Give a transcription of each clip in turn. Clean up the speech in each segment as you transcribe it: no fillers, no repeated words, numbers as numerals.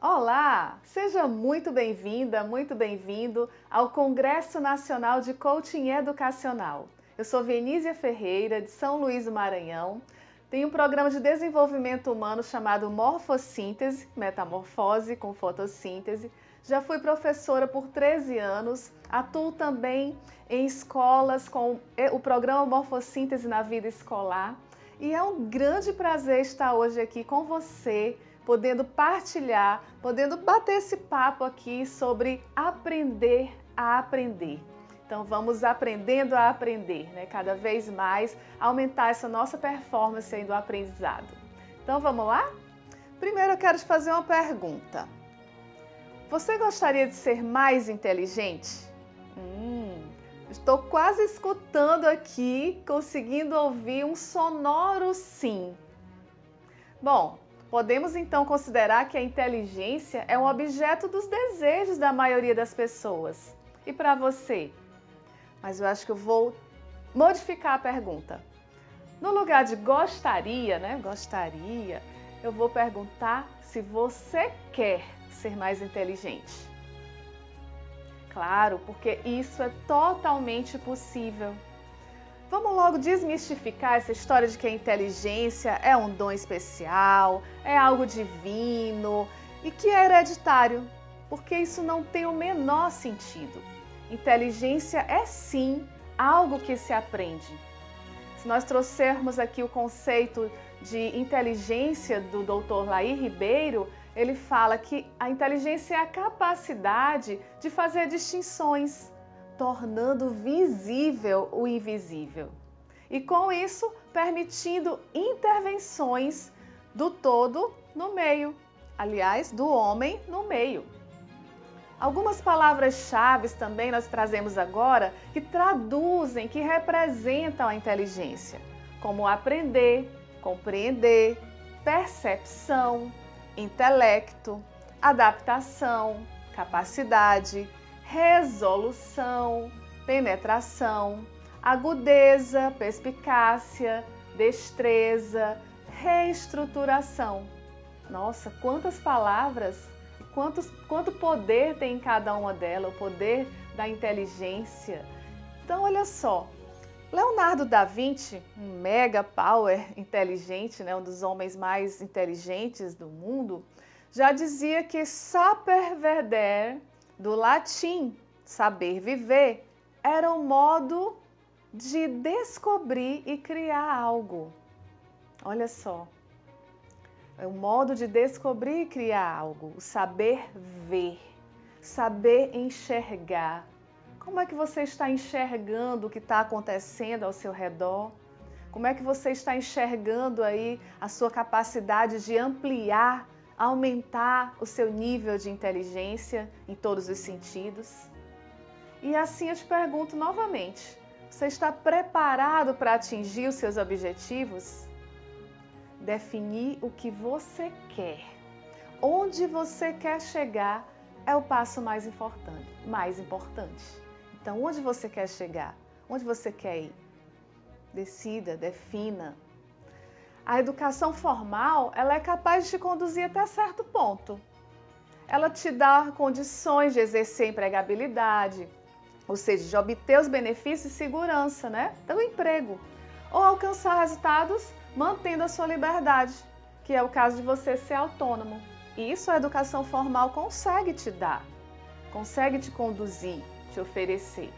Olá! Seja muito bem-vinda, muito bem-vindo ao Congresso Nacional de Coaching Educacional. Eu sou Venísia Ferreira, de São Luís do Maranhão. Tenho um programa de desenvolvimento humano chamado Morfossíntese, Metamorfose com Fotossíntese. Já fui professora por 13 anos, atuo também em escolas com o programa Morfossíntese na vida escolar. E é um grande prazer estar hoje aqui com você, podendo partilhar, podendo bater esse papo aqui sobre aprender a aprender. Então vamos aprendendo a aprender, né? Cada vez mais aumentar essa nossa performance aí do aprendizado. Então vamos lá? Primeiro eu quero te fazer uma pergunta. Você gostaria de ser mais inteligente? Estou quase escutando aqui, conseguindo ouvir um sonoro sim. Bom, podemos então considerar que a inteligência é um objeto dos desejos da maioria das pessoas. E para você? Mas eu acho que eu vou modificar a pergunta. No lugar de gostaria, né? Gostaria, eu vou perguntar se você quer ser mais inteligente. Claro, porque isso é totalmente possível. Vamos logo desmistificar essa história de que a inteligência é um dom especial, é algo divino e que é hereditário, porque isso não tem o menor sentido. Inteligência é sim algo que se aprende. Se nós trouxermos aqui o conceito de inteligência do Dr. Laí Ribeiro, ele fala que a inteligência é a capacidade de fazer distinções, tornando visível o invisível. E com isso, permitindo intervenções do todo no meio, aliás, do homem no meio. Algumas palavras-chave também nós trazemos agora que traduzem, que representam a inteligência, como aprender, compreender, percepção, intelecto, adaptação, capacidade, resolução, penetração, agudeza, perspicácia, destreza, reestruturação. Nossa, quantas palavras, quanto poder tem em cada uma delas, o poder da inteligência. Então, olha só, Leonardo da Vinci, um mega power inteligente, né, um dos homens mais inteligentes do mundo, já dizia que saper viver, do latim saber viver, era um modo de descobrir e criar algo. Olha só, é um modo de descobrir e criar algo, o saber ver, saber enxergar. Como é que você está enxergando o que está acontecendo ao seu redor? Como é que você está enxergando aí a sua capacidade de ampliar, aumentar o seu nível de inteligência em todos os sentidos? E assim eu te pergunto novamente, você está preparado para atingir os seus objetivos? Definir o que você quer, onde você quer chegar é o passo mais importante. Então, onde você quer chegar? Onde você quer ir? Decida, defina. A educação formal, ela é capaz de te conduzir até certo ponto. Ela te dá condições de exercer empregabilidade, ou seja, de obter os benefícios e segurança, né, do emprego, ou alcançar resultados mantendo a sua liberdade, que é o caso de você ser autônomo. E isso a educação formal consegue te dar, consegue te conduzir, te oferecer.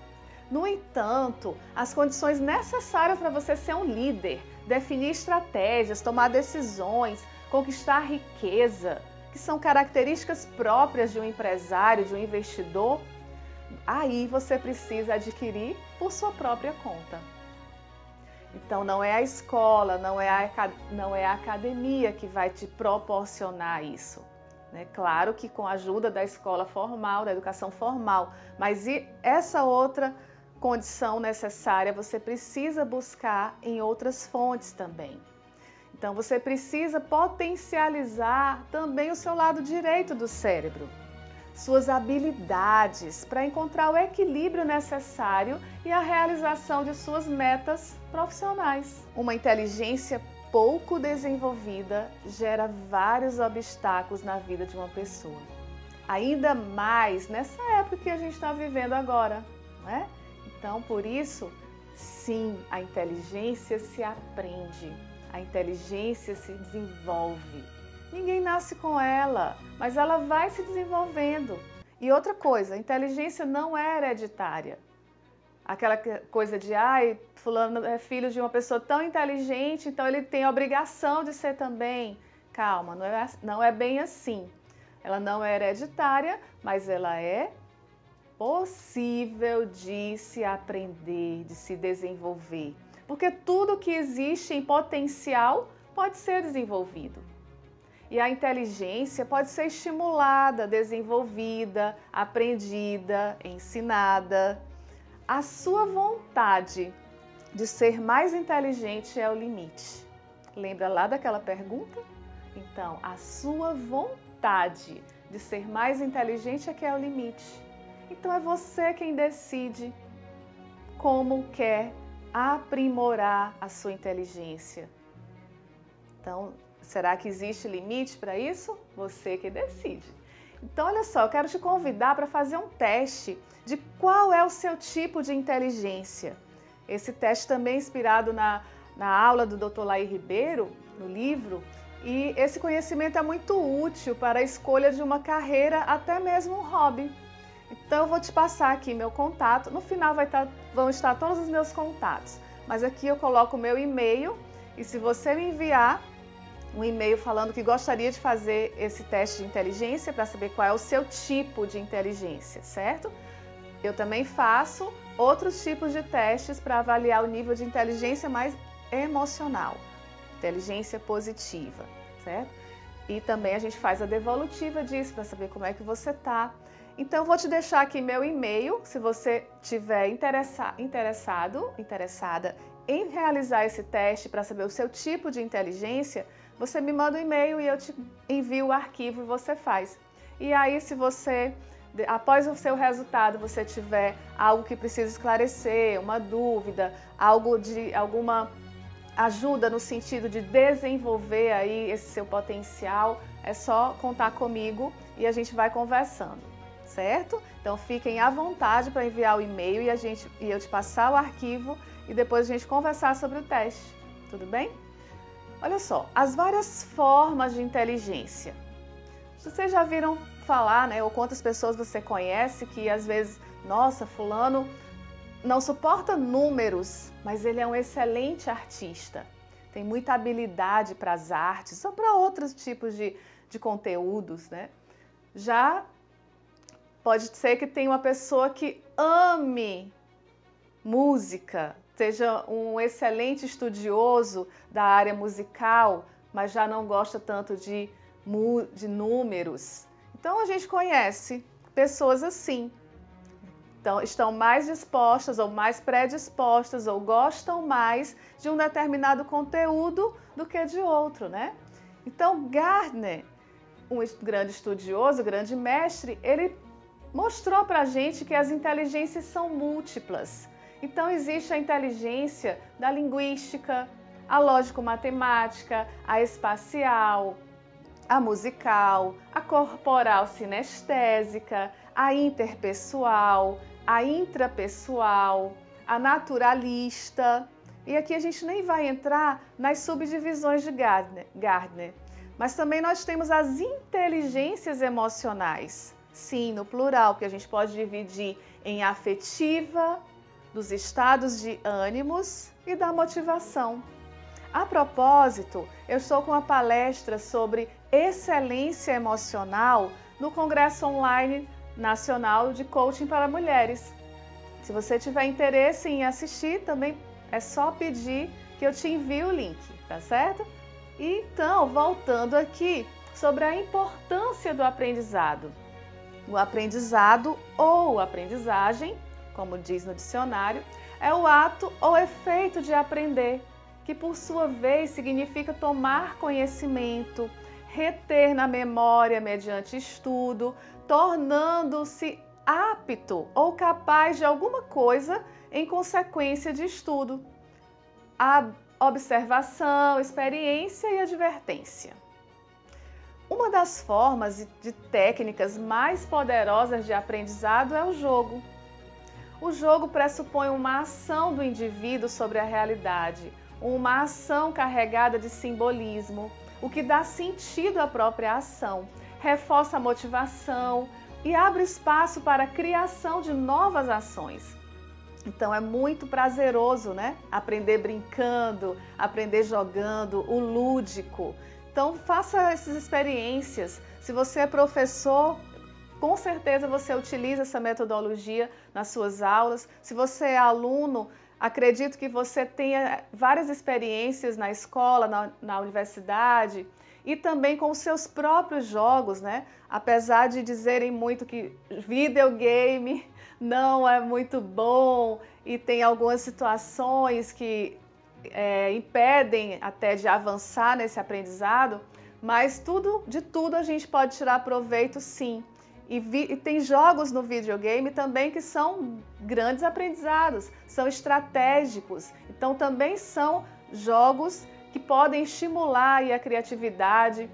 No entanto, as condições necessárias para você ser um líder, definir estratégias, tomar decisões, conquistar riqueza, que são características próprias de um empresário, de um investidor, aí você precisa adquirir por sua própria conta. Então não é a escola, não é a academia que vai te proporcionar isso. Claro que com a ajuda da escola formal, da educação formal, mas e essa outra condição necessária você precisa buscar em outras fontes também. Então você precisa potencializar também o seu lado direito do cérebro, suas habilidades para encontrar o equilíbrio necessário e a realização de suas metas profissionais. Uma inteligência pouco desenvolvida gera vários obstáculos na vida de uma pessoa. Ainda mais nessa época que a gente está vivendo agora, não é? Então, por isso, sim, a inteligência se aprende, a inteligência se desenvolve. Ninguém nasce com ela, mas ela vai se desenvolvendo. E outra coisa, a inteligência não é hereditária. Aquela coisa de, ai, fulano é filho de uma pessoa tão inteligente, então ele tem a obrigação de ser também. Calma, não é bem assim. Ela não é hereditária, mas ela é possível de se aprender, de se desenvolver. Porque tudo que existe em potencial pode ser desenvolvido. E a inteligência pode ser estimulada, desenvolvida, aprendida, ensinada. A sua vontade de ser mais inteligente é o limite. Lembra lá daquela pergunta? Então, a sua vontade de ser mais inteligente é que é o limite. Então, é você quem decide como quer aprimorar a sua inteligência. Então, será que existe limite para isso? Você que decide. Então, olha só, eu quero te convidar para fazer um teste de qual é o seu tipo de inteligência. Esse teste também é inspirado na aula do Dr. Laí Ribeiro, no livro, e esse conhecimento é muito útil para a escolha de uma carreira, até mesmo um hobby. Então, eu vou te passar aqui meu contato. No final vão estar todos os meus contatos, mas aqui eu coloco o meu e-mail e se você me enviar um e-mail falando que gostaria de fazer esse teste de inteligência para saber qual é o seu tipo de inteligência, certo? Eu também faço outros tipos de testes para avaliar o nível de inteligência mais emocional, inteligência positiva, certo? E também a gente faz a devolutiva disso para saber como é que você está. Então, eu vou te deixar aqui meu e-mail, se você estiver interessada em realizar esse teste para saber o seu tipo de inteligência, você me manda um e-mail e eu te envio o arquivo e você faz. E aí, se você, após o seu resultado, você tiver algo que precisa esclarecer, uma dúvida, alguma ajuda no sentido de desenvolver aí esse seu potencial, é só contar comigo e a gente vai conversando, certo? Então, fiquem à vontade para enviar o e-mail e eu te passar o arquivo e depois a gente conversar sobre o teste, tudo bem? Olha só, as várias formas de inteligência. Vocês já viram falar, né, ou quantas pessoas você conhece que às vezes, nossa, fulano não suporta números, mas ele é um excelente artista. Tem muita habilidade para as artes ou para outros tipos de conteúdos, né? Já pode ser que tenha uma pessoa que ame música, seja um excelente estudioso da área musical, mas já não gosta tanto de números. Então, a gente conhece pessoas assim. Então, estão mais dispostas ou mais predispostas ou gostam mais de um determinado conteúdo do que de outro, né? Então, Gardner, um grande estudioso, grande mestre, ele mostrou para a gente que as inteligências são múltiplas. Então, existe a inteligência da linguística, a lógico-matemática, a espacial, a musical, a corporal sinestésica, a interpessoal, a intrapessoal, a naturalista. E aqui a gente nem vai entrar nas subdivisões de Gardner. Mas também nós temos as inteligências emocionais. Sim, no plural, que a gente pode dividir em afetiva, dos estados de ânimos e da motivação. A propósito, eu estou com uma palestra sobre excelência emocional no Congresso Online Nacional de Coaching para Mulheres. Se você tiver interesse em assistir, também é só pedir que eu te envie o link, tá certo? Então, voltando aqui sobre a importância do aprendizado. O aprendizado ou aprendizagem, como diz no dicionário, é o ato ou efeito de aprender, que por sua vez significa tomar conhecimento, reter na memória mediante estudo, tornando-se apto ou capaz de alguma coisa em consequência de estudo. observação, experiência e advertência. Uma das formas de técnicas mais poderosas de aprendizado é o jogo. O jogo pressupõe uma ação do indivíduo sobre a realidade, uma ação carregada de simbolismo, o que dá sentido à própria ação, reforça a motivação e abre espaço para a criação de novas ações. Então é muito prazeroso, né? Aprender brincando, aprender jogando, o lúdico. Então faça essas experiências. Se você é professor, com certeza você utiliza essa metodologia nas suas aulas. Se você é aluno, acredito que você tenha várias experiências na escola, na universidade e também com os seus próprios jogos, né? Apesar de dizerem muito que videogame não é muito bom e tem algumas situações que impedem até de avançar nesse aprendizado, mas de tudo a gente pode tirar proveito sim. E tem jogos no videogame também que são grandes aprendizados, são estratégicos, então também são jogos que podem estimular aí a criatividade,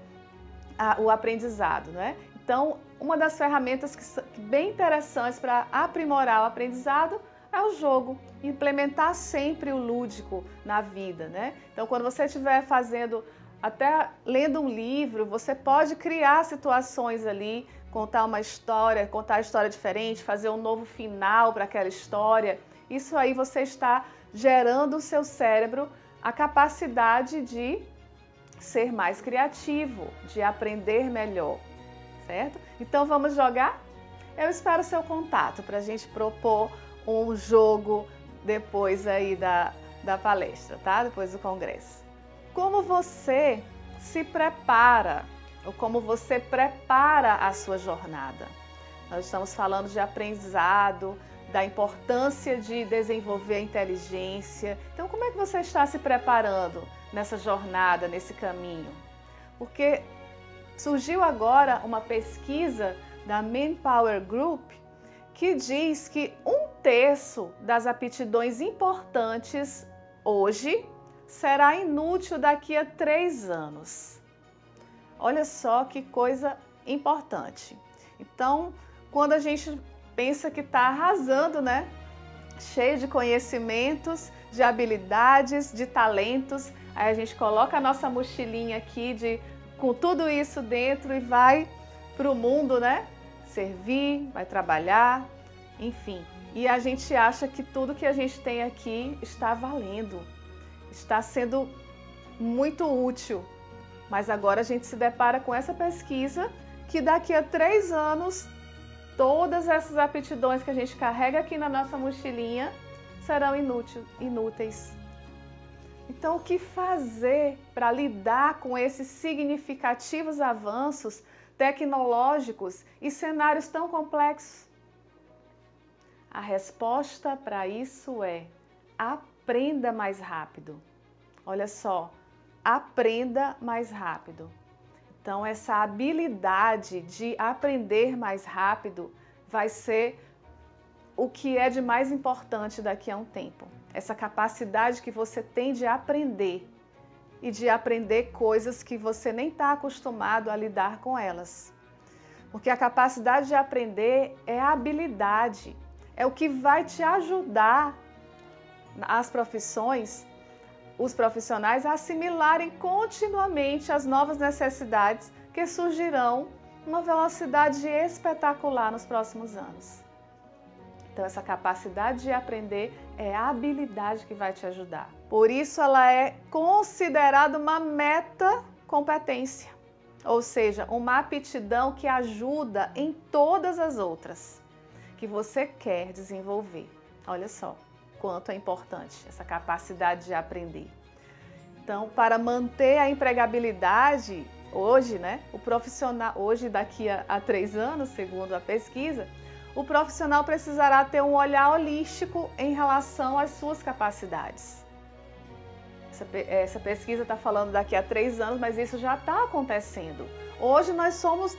o aprendizado, né? Então, uma das ferramentas que são bem interessantes para aprimorar o aprendizado é o jogo, implementar sempre o lúdico na vida, né? Então, quando você estiver até lendo um livro, você pode criar situações ali, contar uma história, contar a história diferente, fazer um novo final para aquela história. Isso aí você está gerando no seu cérebro a capacidade de ser mais criativo, de aprender melhor, certo? Então vamos jogar? Eu espero o seu contato para a gente propor um jogo depois aí da palestra, tá? Depois do congresso. Como você se prepara, ou como você prepara a sua jornada? Nós estamos falando de aprendizado, da importância de desenvolver a inteligência. Então, como é que você está se preparando nessa jornada, nesse caminho? Porque surgiu agora uma pesquisa da Manpower Group que diz que 1/3 das aptidões importantes hoje será inútil daqui a 3 anos. Olha só que coisa importante. Então, quando a gente pensa que está arrasando, né? Cheio de conhecimentos, de habilidades, de talentos, aí a gente coloca a nossa mochilinha aqui com tudo isso dentro e vai para o mundo, né? Servir, vai trabalhar, enfim. E a gente acha que tudo que a gente tem aqui está valendo, está sendo muito útil. Mas agora a gente se depara com essa pesquisa que daqui a 3 anos todas essas aptidões que a gente carrega aqui na nossa mochilinha serão inúteis. Então, o que fazer para lidar com esses significativos avanços tecnológicos e cenários tão complexos? A resposta para isso é: aprenda mais rápido. Olha só, aprenda mais rápido. Então, essa habilidade de aprender mais rápido vai ser o que é de mais importante daqui a um tempo. Essa capacidade que você tem de aprender e de aprender coisas que você nem está acostumado a lidar com elas. Porque a capacidade de aprender é a habilidade, é o que vai te ajudar as profissões, os profissionais a assimilarem continuamente as novas necessidades que surgirão numa velocidade espetacular nos próximos anos. Então, essa capacidade de aprender é a habilidade que vai te ajudar. Por isso, ela é considerada uma meta-competência, ou seja, uma aptidão que ajuda em todas as outras que você quer desenvolver. Olha só quanto é importante essa capacidade de aprender. Então, para manter a empregabilidade, hoje, né, o profissional, hoje daqui a 3 anos, segundo a pesquisa, o profissional precisará ter um olhar holístico em relação às suas capacidades. Essa pesquisa está falando daqui a 3 anos, mas isso já está acontecendo. Hoje nós somos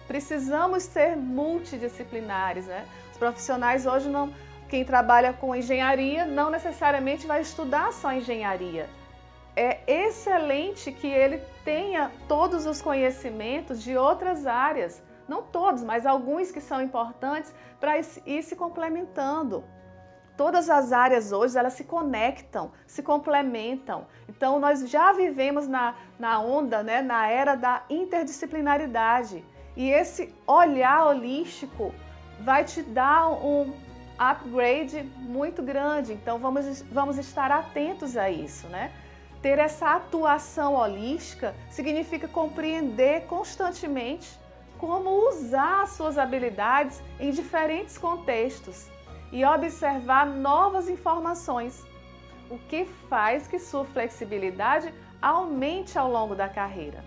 precisamos ser multidisciplinares, né? Os profissionais hoje não quem trabalha com engenharia não necessariamente vai estudar só engenharia. É excelente que ele tenha todos os conhecimentos de outras áreas, não todos, mas alguns que são importantes para ir se complementando. Todas as áreas hoje, elas se conectam, se complementam. Então, nós já vivemos na onda, né, na era da interdisciplinaridade. E esse olhar holístico vai te dar um upgrade muito grande. Então, vamos estar atentos a isso, né? Ter essa atuação holística significa compreender constantemente como usar as suas habilidades em diferentes contextos e observar novas informações, o que faz que sua flexibilidade aumente ao longo da carreira.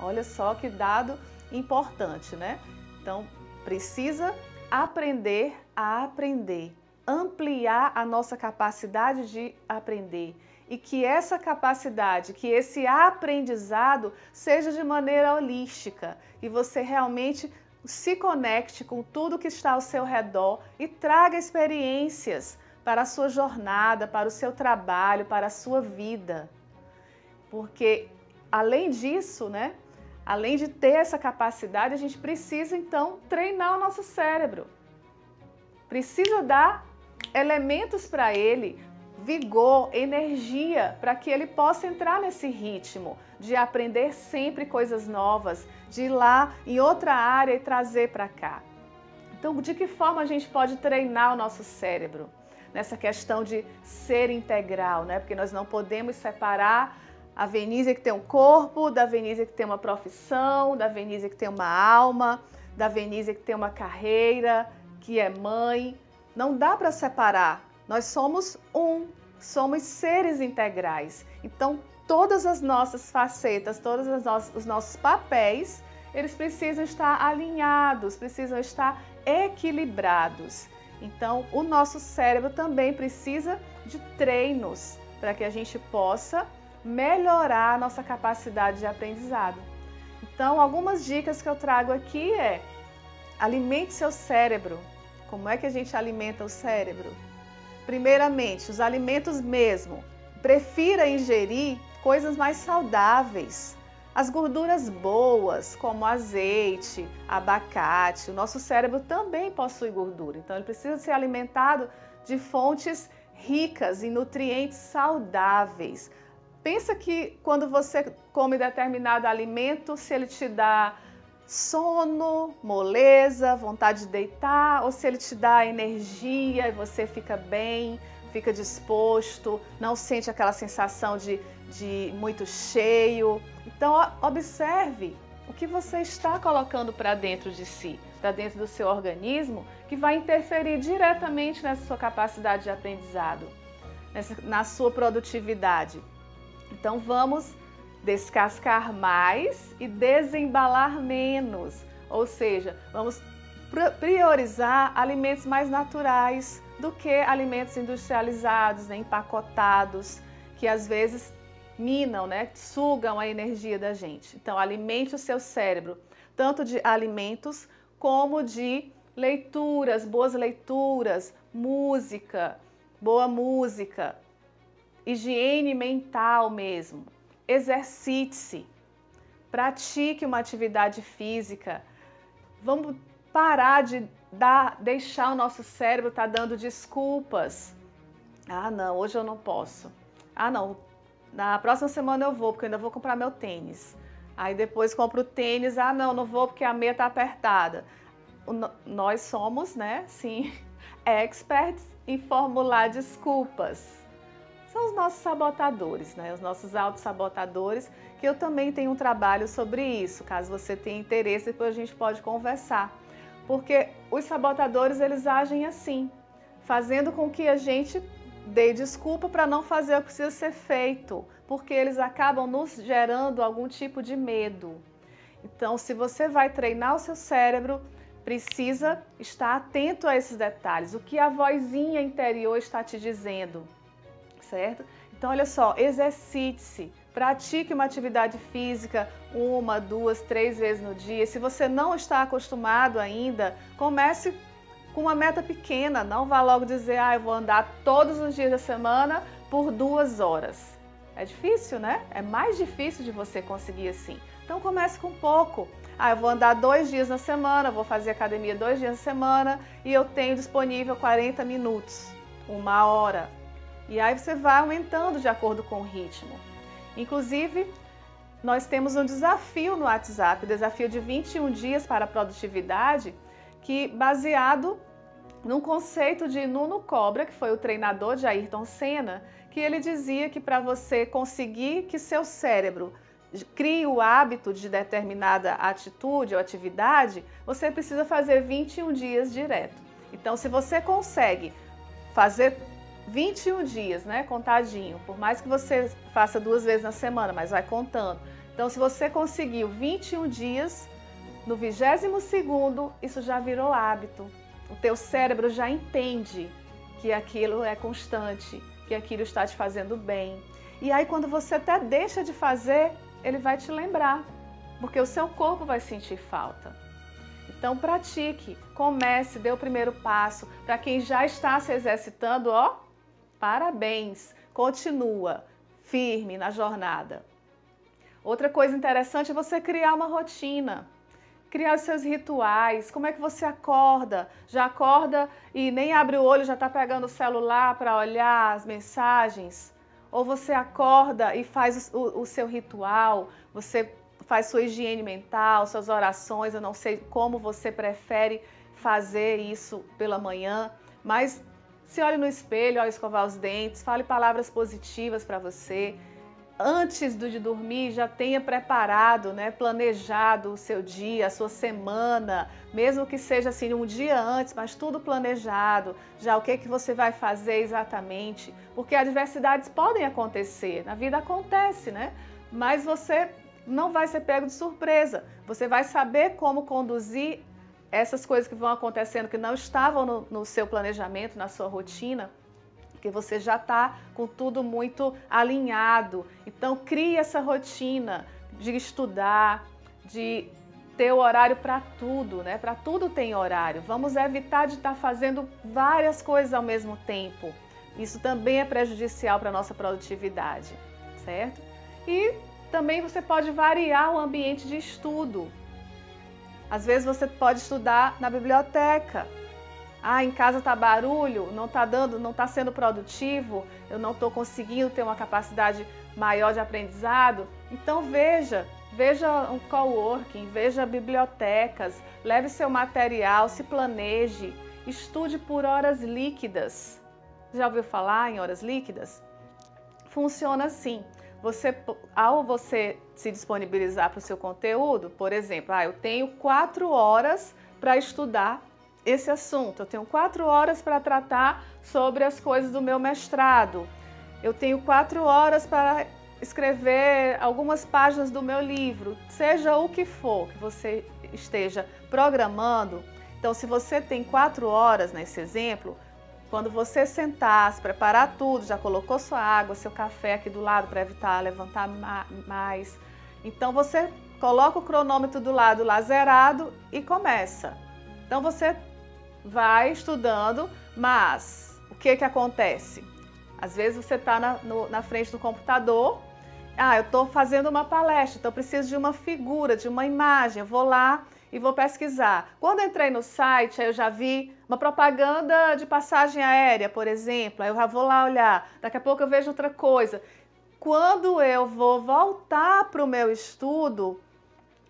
Olha só que dado importante, né? Então, precisa aprender a aprender, ampliar a nossa capacidade de aprender e que essa capacidade, que esse aprendizado seja de maneira holística e você realmente se conecte com tudo que está ao seu redor e traga experiências para a sua jornada, para o seu trabalho, para a sua vida. Porque, além disso, né, além de ter essa capacidade, a gente precisa, então, treinar o nosso cérebro. Precisa dar elementos para ele, vigor, energia, para que ele possa entrar nesse ritmo de aprender sempre coisas novas, de ir lá em outra área e trazer para cá. Então, de que forma a gente pode treinar o nosso cérebro? Nessa questão de ser integral, né? Porque nós não podemos separar a Venise que tem um corpo, da Venise que tem uma profissão, da Venise que tem uma alma, da Venise que tem uma carreira, que é mãe. Não dá para separar. Nós somos somos seres integrais. Então, todas as nossas facetas, todos os nossos papéis, eles precisam estar alinhados, precisam estar equilibrados. Então, o nosso cérebro também precisa de treinos para que a gente possa melhorar a nossa capacidade de aprendizado. Então, algumas dicas que eu trago aqui é: alimente seu cérebro. Como é que a gente alimenta o cérebro? Primeiramente, os alimentos mesmo. Prefira ingerir coisas mais saudáveis. As gorduras boas, como azeite, abacate. O nosso cérebro também possui gordura, então ele precisa ser alimentado de fontes ricas em nutrientes saudáveis. Pensa que quando você come determinado alimento, se ele te dá sono, moleza, vontade de deitar, ou se ele te dá energia e você fica bem, fica disposto, não sente aquela sensação de muito cheio. Então, observe o que você está colocando para dentro de si, para dentro do seu organismo, que vai interferir diretamente nessa sua capacidade de aprendizado, na sua produtividade. Então, vamos descascar mais e desembalar menos, ou seja, vamos priorizar alimentos mais naturais do que alimentos industrializados, né, empacotados, que às vezes minam, né, sugam a energia da gente. Então, alimente o seu cérebro, tanto de alimentos como de leituras, boas leituras, música, boa música, higiene mental mesmo. Exercite-se, pratique uma atividade física. Vamos parar de deixar o nosso cérebro estar dando desculpas. Ah, não, hoje eu não posso. Ah, não, na próxima semana eu vou, porque eu ainda vou comprar meu tênis. Aí depois compro o tênis, ah, não vou porque a meia está apertada. Nós somos, né, sim, experts em formular desculpas. São os nossos sabotadores, né? Os nossos autossabotadores, que eu também tenho um trabalho sobre isso. Caso você tenha interesse, depois a gente pode conversar. Porque os sabotadores, eles agem assim, fazendo com que a gente dê desculpa para não fazer o que precisa ser feito, porque eles acabam nos gerando algum tipo de medo. Então, se você vai treinar o seu cérebro, precisa estar atento a esses detalhes. O que a vozinha interior está te dizendo? Certo? Então, olha só, exercite-se, pratique uma atividade física 1, 2, 3 vezes no dia. Se você não está acostumado ainda, comece com uma meta pequena. Não vá logo dizer, eu vou andar todos os dias da semana por 2 horas. É difícil, né? É mais difícil de você conseguir assim. Então comece com pouco. Eu vou andar 2 dias na semana, vou fazer academia 2 dias na semana e eu tenho disponível 40 minutos, 1 hora. E aí você vai aumentando de acordo com o ritmo. Inclusive, nós temos um desafio no WhatsApp, o desafio de 21 dias para a produtividade, que baseado num conceito de Nuno Cobra, que foi o treinador de Ayrton Senna, que ele dizia que para você conseguir que seu cérebro crie o hábito de determinada atitude ou atividade, você precisa fazer 21 dias direto. Então, se você consegue fazer 21 dias, né, contadinho, por mais que você faça 2 vezes na semana, mas vai contando. Então, se você conseguiu 21 dias, no 22º, isso já virou hábito. O teu cérebro já entende que aquilo é constante, que aquilo está te fazendo bem. E aí, quando você até deixa de fazer, ele vai te lembrar, porque o seu corpo vai sentir falta. Então, pratique, comece, dê o primeiro passo. Para quem já está se exercitando, parabéns, continua firme na jornada. Outra coisa interessante é você criar uma rotina. Criar os seus rituais, como é que você acorda? Já acorda e nem abre o olho, já está pegando o celular para olhar as mensagens? Ou você acorda e faz o seu ritual, você faz sua higiene mental, suas orações, eu não sei como você prefere fazer isso pela manhã, mas se olhe no espelho ao escovar os dentes, fale palavras positivas para você. Antes de dormir, já tenha preparado, né, planejado o seu dia, a sua semana, mesmo que seja assim um dia antes, mas tudo planejado, já o que você vai fazer exatamente, porque adversidades podem acontecer, na vida acontece, né? Mas você não vai ser pego de surpresa, você vai saber como conduzir essas coisas que vão acontecendo, que não estavam no seu planejamento, na sua rotina, porque você já está com tudo muito alinhado. Então, crie essa rotina de estudar, de ter o horário para tudo, né? Para tudo tem horário. Vamos evitar de estar fazendo várias coisas ao mesmo tempo. Isso também é prejudicial para a nossa produtividade, certo? E também você pode variar o ambiente de estudo. Às vezes você pode estudar na biblioteca. Em casa tá barulho, não tá sendo produtivo, eu não estou conseguindo ter uma capacidade maior de aprendizado. Então veja um coworking, veja bibliotecas, leve seu material, se planeje, estude por horas líquidas. Já ouviu falar em horas líquidas? Funciona assim. Ao você se disponibilizar para o seu conteúdo, por exemplo, eu tenho 4 horas para estudar esse assunto, eu tenho 4 horas para tratar sobre as coisas do meu mestrado, eu tenho 4 horas para escrever algumas páginas do meu livro, seja o que for que você esteja programando. Então, se você tem 4 horas nesse exemplo, quando você sentar, se preparar tudo, já colocou sua água, seu café aqui do lado para evitar levantar mais, então você coloca o cronômetro do lado lá zerado e começa. Então você vai estudando, mas o que acontece? Às vezes você está na frente do computador, eu estou fazendo uma palestra, então eu preciso de uma figura, de uma imagem, eu vou lá e vou pesquisar. Quando eu entrei no site, aí eu já vi uma propaganda de passagem aérea, por exemplo, aí eu já vou lá olhar, daqui a pouco eu vejo outra coisa. Quando eu vou voltar para o meu estudo,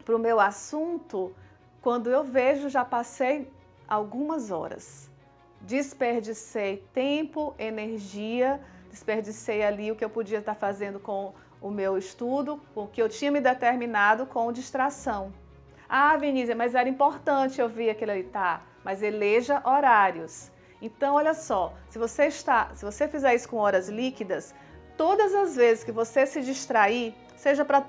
para o meu assunto, quando eu vejo, já passei algumas horas. Desperdicei tempo, energia, desperdicei ali o que eu podia estar fazendo com o meu estudo, o que eu tinha me determinado com distração. Vinícius, mas era importante eu ver aquilo ali, mas eleja horários. Então, olha só, se você fizer isso com horas líquidas, todas as vezes que você se distrair, seja para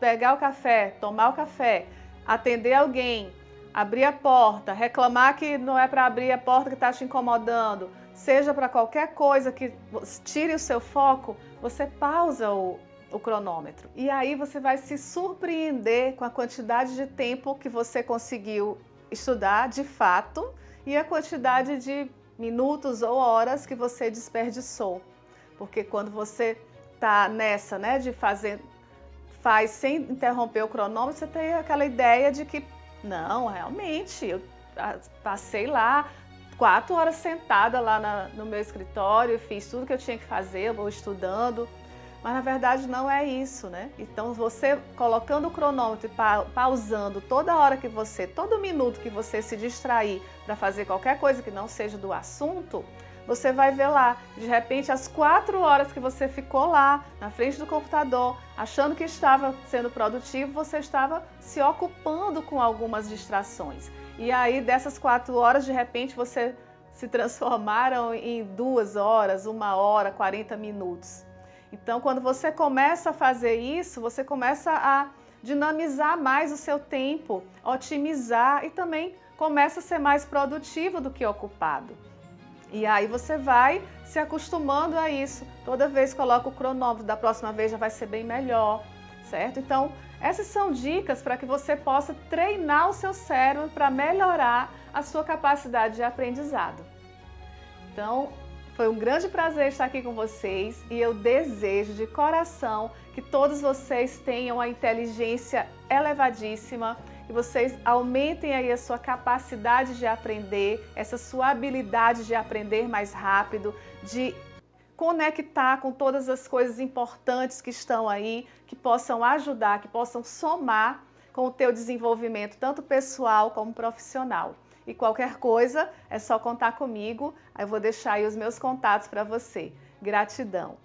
pegar o café, tomar o café, atender alguém, abrir a porta, reclamar que não é para abrir a porta que está te incomodando, seja para qualquer coisa que tire o seu foco, você pausa o cronômetro. E aí você vai se surpreender com a quantidade de tempo que você conseguiu estudar de fato e a quantidade de minutos ou horas que você desperdiçou. Porque quando você tá nessa, né, de faz sem interromper o cronômetro, você tem aquela ideia de que, não, realmente, eu passei lá 4 horas sentada lá no meu escritório, fiz tudo que eu tinha que fazer, eu vou estudando, mas na verdade não é isso, né? Então você colocando o cronômetro e pausando toda hora que você, todo minuto que você se distrair para fazer qualquer coisa que não seja do assunto, você vai ver lá, de repente, as 4 horas que você ficou lá, na frente do computador, achando que estava sendo produtivo, você estava se ocupando com algumas distrações. E aí, dessas 4 horas, de repente, você se transformaram em 2 horas, 1 hora, 40 minutos. Então, quando você começa a fazer isso, você começa a dinamizar mais o seu tempo, otimizar e também começa a ser mais produtivo do que ocupado. E aí você vai se acostumando a isso. Toda vez que coloca o cronômetro, da próxima vez já vai ser bem melhor, certo? Então, essas são dicas para que você possa treinar o seu cérebro para melhorar a sua capacidade de aprendizado. Então, foi um grande prazer estar aqui com vocês e eu desejo de coração que todos vocês tenham a inteligência elevadíssima, que vocês aumentem aí a sua capacidade de aprender, essa sua habilidade de aprender mais rápido, de conectar com todas as coisas importantes que estão aí, que possam ajudar, que possam somar com o teu desenvolvimento, tanto pessoal como profissional. E qualquer coisa, é só contar comigo, eu vou deixar aí os meus contatos para você. Gratidão!